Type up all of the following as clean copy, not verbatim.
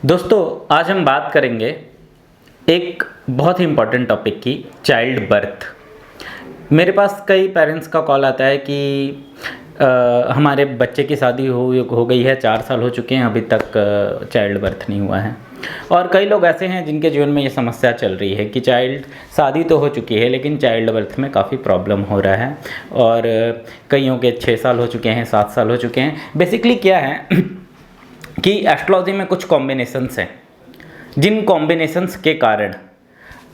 दोस्तों आज हम बात करेंगे एक बहुत ही इम्पॉर्टेंट टॉपिक की, चाइल्ड बर्थ। मेरे पास कई पेरेंट्स का कॉल आता है कि हमारे बच्चे की शादी हो गई है, 4 साल हो चुके हैं, अभी तक चाइल्ड बर्थ नहीं हुआ है। और कई लोग ऐसे हैं जिनके जीवन में ये समस्या चल रही है कि शादी तो हो चुकी है लेकिन चाइल्ड बर्थ में काफ़ी प्रॉब्लम हो रहा है। और कईयों के 6 साल हो चुके हैं, 7 साल हो चुके हैं। बेसिकली क्या है कि एस्ट्रोलॉजी में कुछ कॉम्बिनेशंस हैं, जिन कॉम्बिनेशंस के कारण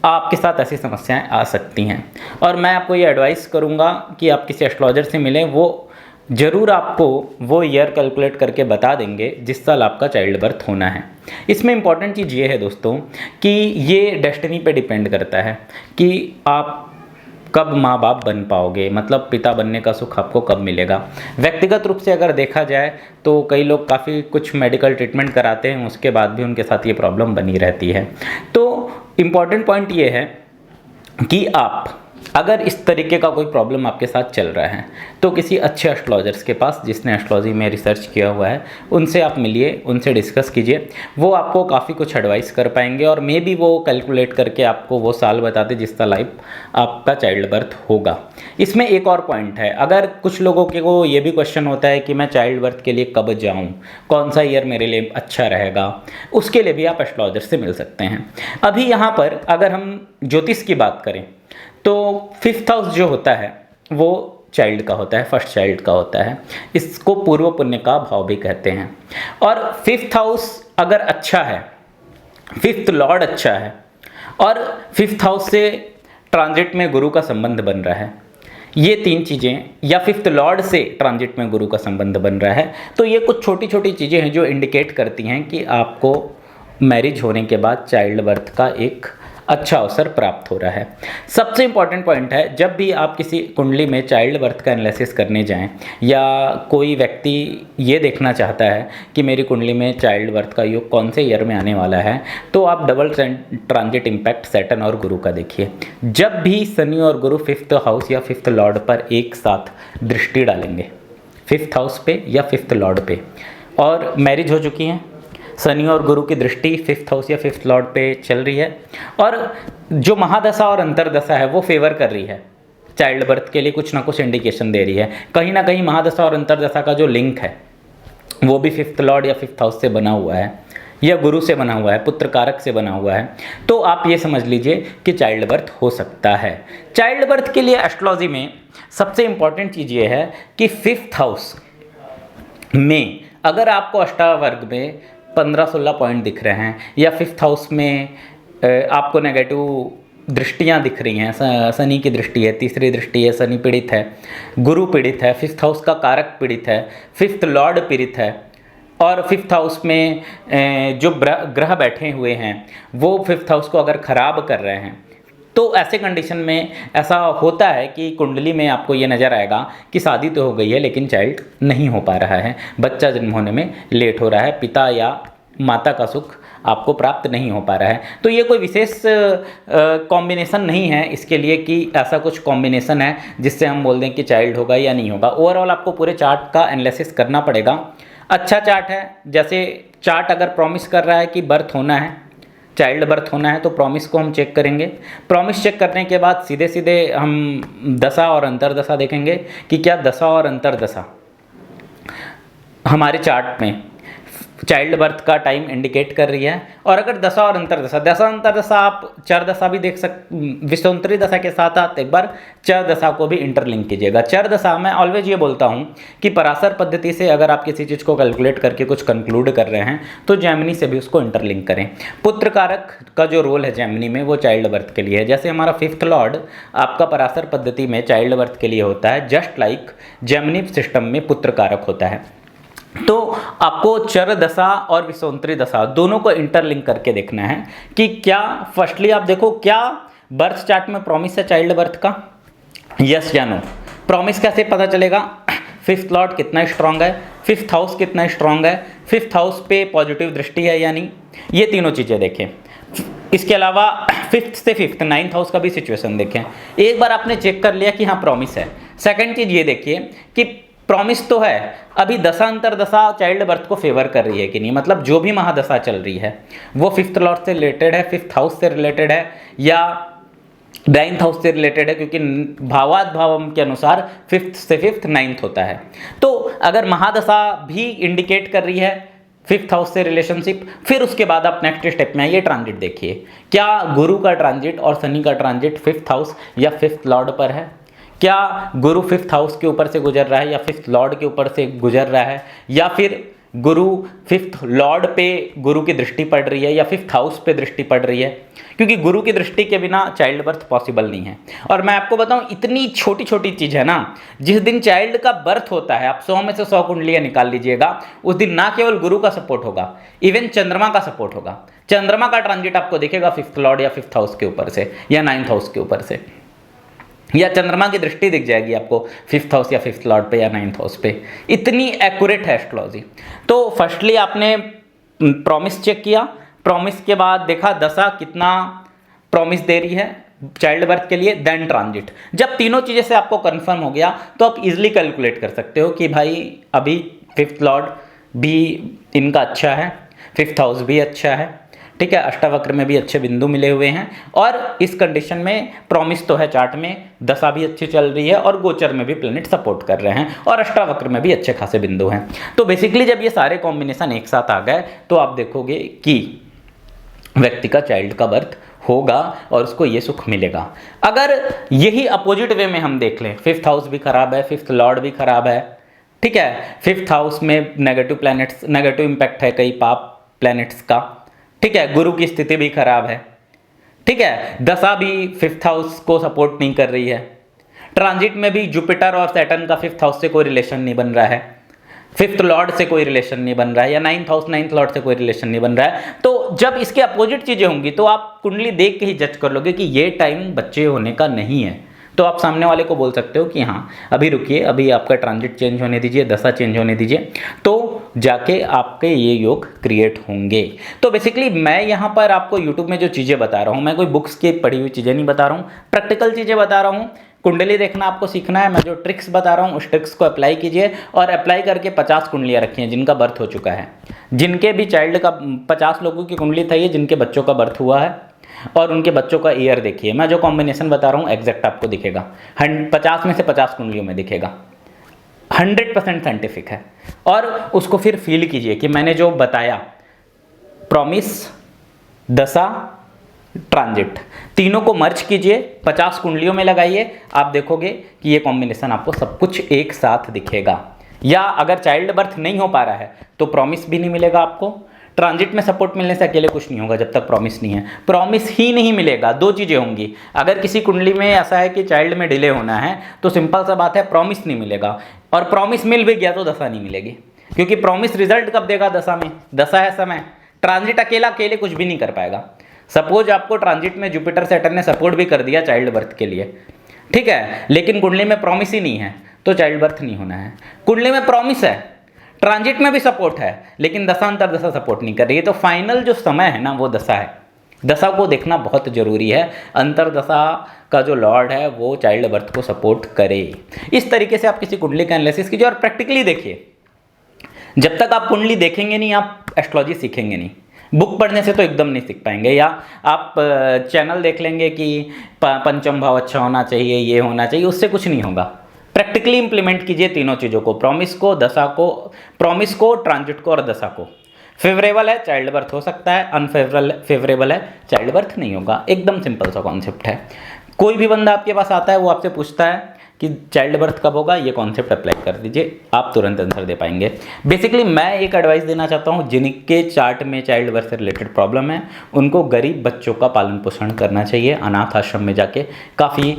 आपके साथ ऐसी समस्याएं आ सकती हैं। और मैं आपको ये एडवाइस करूंगा कि आप किसी एस्ट्रोलॉजर से मिलें, वो ज़रूर आपको वो ईयर कैलकुलेट करके बता देंगे जिस साल आपका चाइल्ड बर्थ होना है। इसमें इंपॉर्टेंट चीज़ ये है दोस्तों कि ये डेस्टिनी पे डिपेंड करता है कि आप कब माँ बाप बन पाओगे, मतलब पिता बनने का सुख आपको कब मिलेगा। व्यक्तिगत रूप से अगर देखा जाए तो कई लोग काफ़ी कुछ मेडिकल ट्रीटमेंट कराते हैं, उसके बाद भी उनके साथ ये प्रॉब्लम बनी रहती है। तो इम्पॉर्टेंट पॉइंट ये है कि आप अगर इस तरीके का कोई प्रॉब्लम आपके साथ चल रहा है तो किसी अच्छे एस्ट्रोलॉजर्स के पास, जिसने एस्ट्रोलॉजी में रिसर्च किया हुआ है, उनसे आप मिलिए, उनसे डिस्कस कीजिए। वो आपको काफ़ी कुछ एडवाइस कर पाएंगे और मे बी वो कैलकुलेट करके आपको वो साल बताते जिस साल आपका चाइल्ड बर्थ होगा। इसमें एक और पॉइंट है, अगर कुछ लोगों के को ये भी क्वेश्चन होता है कि मैं चाइल्ड बर्थ के लिए कब जाऊँ, कौन सा ईयर मेरे लिए अच्छा रहेगा, उसके लिए भी आप एस्ट्रोलॉजर से मिल सकते हैं। अभी यहाँ पर अगर हम ज्योतिष की बात करें तो 5th हाउस जो होता है वो चाइल्ड का होता है, फर्स्ट चाइल्ड का होता है। इसको पूर्व पुण्य का भाव भी कहते हैं। और 5th हाउस अगर अच्छा है, 5th लॉर्ड अच्छा है और 5th हाउस से ट्रांजिट में गुरु का संबंध बन रहा है, ये 3 चीज़ें, या 5th लॉर्ड से ट्रांजिट में गुरु का संबंध बन रहा है, तो ये कुछ छोटी छोटी चीज़ें हैं जो इंडिकेट करती हैं कि आपको मैरिज होने के बाद चाइल्ड बर्थ का एक अच्छा अवसर प्राप्त हो रहा है। सबसे इम्पॉर्टेंट पॉइंट है, जब भी आप किसी कुंडली में चाइल्ड बर्थ का एनालिसिस करने जाएं या कोई व्यक्ति ये देखना चाहता है कि मेरी कुंडली में चाइल्ड बर्थ का योग कौन से ईयर में आने वाला है, तो आप डबल ट्रांजिट इम्पैक्ट सैटर्न और गुरु का देखिए। जब भी शनि और गुरु 5th हाउस या 5th लॉर्ड पर एक साथ दृष्टि डालेंगे, 5th हाउस पे या 5th लॉर्ड पे, और मैरिज हो चुकी हैं, शनि और गुरु की दृष्टि 5th हाउस या 5th लॉर्ड पे चल रही है और जो महादशा और अंतरदशा है वो फेवर कर रही है, चाइल्ड बर्थ के लिए कुछ ना कुछ इंडिकेशन दे रही है। कहीं ना कहीं महादशा और अंतरदशा का जो लिंक है वो भी 5th लॉर्ड या 5th हाउस से बना हुआ है या गुरु से बना हुआ है, पुत्र कारक से बना हुआ है। तो आप ये समझ लीजिए कि चाइल्ड बर्थ हो सकता है। चाइल्ड बर्थ के लिए एस्ट्रोलॉजी में सबसे इंपॉर्टेंट चीज़ ये है कि 5th हाउस में अगर आपको अष्टावर्ग में 15-16 पॉइंट दिख रहे हैं या 5th हाउस में आपको नेगेटिव दृष्टियां दिख रही हैं, शनि की दृष्टि है, तीसरी दृष्टि है, शनि पीड़ित है, गुरु पीड़ित है, 5th हाउस का कारक पीड़ित है, 5th लॉर्ड पीड़ित है, और 5th हाउस में जो ग्रह बैठे हुए हैं वो 5th हाउस को अगर खराब कर रहे हैं, तो ऐसे कंडीशन में ऐसा होता है कि कुंडली में आपको ये नज़र आएगा कि शादी तो हो गई है लेकिन चाइल्ड नहीं हो पा रहा है, बच्चा जन्म होने में लेट हो रहा है, पिता या माता का सुख आपको प्राप्त नहीं हो पा रहा है। तो ये कोई विशेष कॉम्बिनेशन नहीं है इसके लिए कि ऐसा कुछ कॉम्बिनेशन है जिससे हम बोल दें कि चाइल्ड होगा या नहीं होगा। ओवरऑल आपको पूरे चार्ट का एनालिसिस करना पड़ेगा। अच्छा चार्ट है, जैसे चार्ट अगर प्रॉमिस कर रहा है कि बर्थ होना है, चाइल्ड बर्थ होना है, तो प्रॉमिस को हम चेक करेंगे। प्रॉमिस चेक करने के बाद सीधे सीधे हम दशा और अंतरदशा देखेंगे कि क्या दशा और अंतरदशा हमारे चार्ट में चाइल्ड बर्थ का टाइम इंडिकेट कर रही है। और अगर दशा और अंतरदशा आप चर दशा भी देख विषुवंतरी दशा के साथ आप एक बार चर दशा को भी इंटरलिंक कीजिएगा। चर दशा मैं ऑलवेज ये बोलता हूँ कि पराशर पद्धति से अगर आप किसी चीज़ को कैलकुलेट करके कुछ कंक्लूड कर रहे हैं तो जैमिनी से भी उसको इंटरलिंक करें। पुत्र कारक का जो रोल है जैमिनी में वो चाइल्ड बर्थ के लिए है। जैसे हमारा 5th लॉर्ड आपका पराशर पद्धति में चाइल्ड बर्थ के लिए होता है, जस्ट लाइक जैमिनी सिस्टम में पुत्र कारक होता है। तो आपको चर दशा और विषुवंतरी दशा दोनों को इंटरलिंक करके देखना है कि क्या, फर्स्टली आप देखो क्या बर्थ चार्ट में प्रॉमिस है चाइल्ड बर्थ का, यस या नो। प्रॉमिस कैसे पता चलेगा? 5th लॉर्ड कितना स्ट्रांग है, 5th हाउस कितना स्ट्रांग है, 5th हाउस पे पॉजिटिव दृष्टि है या नहीं, ये तीनों चीज़ें देखें। इसके अलावा 5th से 5th 9th हाउस का भी सिचुएशन देखें। एक बार आपने चेक कर लिया कि हाँ प्रॉमिस है, सेकंड चीज़ ये देखिए कि प्रॉमिस तो है, अभी दशा अंतरदशा चाइल्ड बर्थ को फेवर कर रही है कि नहीं, मतलब जो भी महादशा चल रही है वो फिफ्थ लॉर्ड से रिलेटेड है, फिफ्थ हाउस से रिलेटेड है या नाइन्थ हाउस से रिलेटेड है, क्योंकि भावात भावम के अनुसार फिफ्थ से फिफ्थ नाइन्थ होता है। तो अगर महादशा भी इंडिकेट कर रही है फिफ्थ हाउस से रिलेशनशिप, फिर उसके बाद आप नेक्स्ट स्टेप में आइए, ट्रांजिट देखिए। क्या गुरु का ट्रांजिट और शनि का ट्रांजिट फिफ्थ हाउस या फिफ्थ लॉर्ड पर है? क्या गुरु फिफ्थ हाउस के ऊपर से गुजर रहा है या फिफ्थ लॉर्ड के ऊपर से गुजर रहा है, या फिर गुरु फिफ्थ लॉर्ड पे गुरु की दृष्टि पड़ रही है या फिफ्थ हाउस पे दृष्टि पड़ रही है? क्योंकि गुरु की दृष्टि के बिना चाइल्ड बर्थ पॉसिबल नहीं है। और मैं आपको बताऊं, इतनी छोटी छोटी चीज़ है ना, जिस दिन चाइल्ड का बर्थ होता है, आप 100 में से 100 कुंडलियां निकाल लीजिएगा, उस दिन ना केवल गुरु का सपोर्ट होगा, इवन चंद्रमा का सपोर्ट होगा। चंद्रमा का ट्रांजिट आपको दिखेगा फिफ्थ लॉर्ड या फिफ्थ हाउस के ऊपर से या नाइन्थ हाउस के ऊपर से, या चंद्रमा की दृष्टि दिख जाएगी आपको फिफ्थ हाउस या फिफ्थ लॉर्ड पे या नाइन्थ हाउस पे। इतनी एक्यूरेट है एस्ट्रोलॉजी। तो फर्स्टली आपने प्रॉमिस चेक किया, प्रॉमिस के बाद देखा दशा कितना प्रॉमिस दे रही है चाइल्ड बर्थ के लिए, देन ट्रांजिट। जब तीनों चीज़ें से आपको कंफर्म हो गया तो आप इजीली कैलकुलेट कर सकते हो कि भाई अभी फिफ्थ लॉर्ड भी इनका अच्छा है, फिफ्थ हाउस भी अच्छा है, ठीक है, अष्टावक्र में भी अच्छे बिंदु मिले हुए हैं, और इस कंडीशन में प्रॉमिस तो है चार्ट में, दशा भी अच्छी चल रही है और गोचर में भी प्लेनेट सपोर्ट कर रहे हैं और अष्टावक्र में भी अच्छे खासे बिंदु हैं। तो बेसिकली जब ये सारे कॉम्बिनेशन एक साथ आ गए तो आप देखोगे कि व्यक्ति का चाइल्ड का बर्थ होगा और उसको ये सुख मिलेगा। अगर यही अपोजिट वे में हम देख लें, फिफ्थ हाउस भी खराब है, फिफ्थ लॉर्ड भी खराब है, ठीक है, फिफ्थ हाउस में नेगेटिव प्लैनेट्स, नेगेटिव इंपैक्ट है कई पाप प्लैनेट्स का, ठीक है, गुरु की स्थिति भी खराब है, ठीक है, दशा भी फिफ्थ हाउस को सपोर्ट नहीं कर रही है, ट्रांजिट में भी जुपिटर और सैटर्न का फिफ्थ हाउस से कोई रिलेशन नहीं बन रहा है, फिफ्थ लॉर्ड से कोई रिलेशन नहीं बन रहा है, या नाइन्थ हाउस नाइन्थ लॉर्ड से कोई रिलेशन नहीं बन रहा है। तो जब इसके अपोजिट चीज़ें होंगी तो आप कुंडली देख के ही जज कर लोगे कि ये टाइम बच्चे होने का नहीं है। तो आप सामने वाले को बोल सकते हो कि हाँ अभी रुकिए, अभी आपका ट्रांजिट चेंज होने दीजिए, दशा चेंज होने दीजिए, तो जाके आपके ये योग क्रिएट होंगे। तो बेसिकली मैं यहाँ पर आपको यूट्यूब में जो चीज़ें बता रहा हूँ, मैं कोई बुक्स की पढ़ी हुई चीज़ें नहीं बता रहा हूँ, प्रैक्टिकल चीज़ें बता रहा हूँ। कुंडली देखना आपको सीखना है, मैं जो ट्रिक्स बता रहा हूँ उस ट्रिक्स को अप्लाई कीजिए, और अप्लाई करके 50 कुंडलियाँ रखी हैं जिनका बर्थ हो चुका है, जिनके भी चाइल्ड का 50 लोगों की कुंडली था ये जिनके बच्चों का बर्थ हुआ है, और उनके बच्चों का ईयर देखिए। मैं जो कॉम्बिनेशन बता रहा हूँ एग्जैक्ट आपको दिखेगा, 50 में से 50 कुंडलियों में दिखेगा, 100% साइंटिफिक है। और उसको फिर फील कीजिए कि मैंने जो बताया, प्रॉमिस, दशा, ट्रांजिट, तीनों को मर्ज कीजिए, 50 कुंडलियों में लगाइए, आप देखोगे कि ये कॉम्बिनेशन आपको सब कुछ एक साथ दिखेगा। या अगर चाइल्ड बर्थ नहीं हो पा रहा है तो प्रॉमिस भी नहीं मिलेगा आपको, ट्रांजिट में सपोर्ट मिलने से अकेले कुछ नहीं होगा जब तक प्रॉमिस नहीं है, प्रॉमिस ही नहीं मिलेगा। दो चीज़ें होंगी, अगर किसी कुंडली में ऐसा है कि चाइल्ड में डिले होना है तो सिंपल सा बात है प्रॉमिस नहीं मिलेगा, और प्रॉमिस मिल भी गया तो दशा नहीं मिलेगी, क्योंकि प्रॉमिस रिजल्ट कब देगा? दशा में, दशा है समय, ट्रांजिट अकेले कुछ भी नहीं कर पाएगा। सपोज आपको ट्रांजिट में जुपिटर सैटर्न ने सपोर्ट भी कर दिया चाइल्ड बर्थ के लिए, ठीक है, लेकिन कुंडली में प्रॉमिस ही नहीं है तो चाइल्ड बर्थ नहीं होना है। कुंडली में प्रॉमिस है, ट्रांजिट में भी सपोर्ट है, लेकिन दशा अंतर दशा सपोर्ट नहीं कर रही है, तो फाइनल जो समय है ना वो दशा है। दशा को देखना बहुत जरूरी है, अंतर दशा का जो लॉर्ड है वो चाइल्ड बर्थ को सपोर्ट करे। इस तरीके से आप किसी कुंडली का एनालिसिस कीजिए और प्रैक्टिकली देखिए। जब तक आप कुंडली देखेंगे नहीं आप एस्ट्रोलॉजी सीखेंगे नहीं। बुक पढ़ने से तो एकदम नहीं सीख पाएंगे, या आप चैनल देख लेंगे कि पंचम भाव अच्छा होना चाहिए, ये होना चाहिए, उससे कुछ नहीं होगा। प्रैक्टिकली इंप्लीमेंट कीजिए तीनों चीज़ों को, प्रॉमिस को, दशा को, प्रॉमिस को, ट्रांजिट को और दशा को। फेवरेबल है चाइल्ड बर्थ हो सकता है, अनफेवरेबल है चाइल्ड बर्थ नहीं होगा। एकदम सिंपल सा कॉन्सेप्ट है। कोई भी बंदा आपके पास आता है वो आपसे पूछता है कि चाइल्ड बर्थ कब होगा, ये कॉन्सेप्ट अप्लाई कर दीजिए, आप तुरंत आंसर दे पाएंगे। बेसिकली मैं एक एडवाइस देना चाहता हूँ, जिनके चार्ट में चाइल्ड बर्थ से रिलेटेड प्रॉब्लम है उनको गरीब बच्चों का पालन पोषण करना चाहिए, अनाथ आश्रम में जाके काफ़ी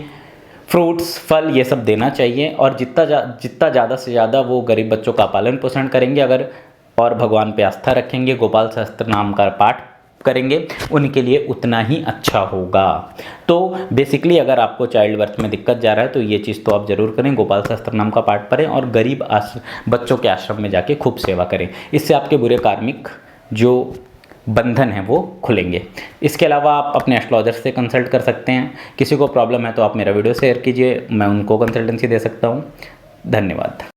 फ्रूट्स, फल ये सब देना चाहिए, और जितना ज़्यादा से ज़्यादा वो गरीब बच्चों का पालन पोषण करेंगे अगर, और भगवान पे आस्था रखेंगे, गोपाल सहस्त्र नाम का पाठ करेंगे, उनके लिए उतना ही अच्छा होगा। तो बेसिकली अगर आपको चाइल्ड बर्थ में दिक्कत जा रहा है तो ये चीज़ तो आप ज़रूर करें, गोपाल सहस्त्र नाम का पाठ पढ़ें और गरीब बच्चों के आश्रम में जाके खूब सेवा करें। इससे आपके बुरे कार्मिक जो बंधन है वो खुलेंगे। इसके अलावा आप अपने एस्ट्रोलॉजर से कंसल्ट कर सकते हैं। किसी को प्रॉब्लम है तो आप मेरा वीडियो शेयर कीजिए, मैं उनको कंसल्टेंसी दे सकता हूँ। धन्यवाद।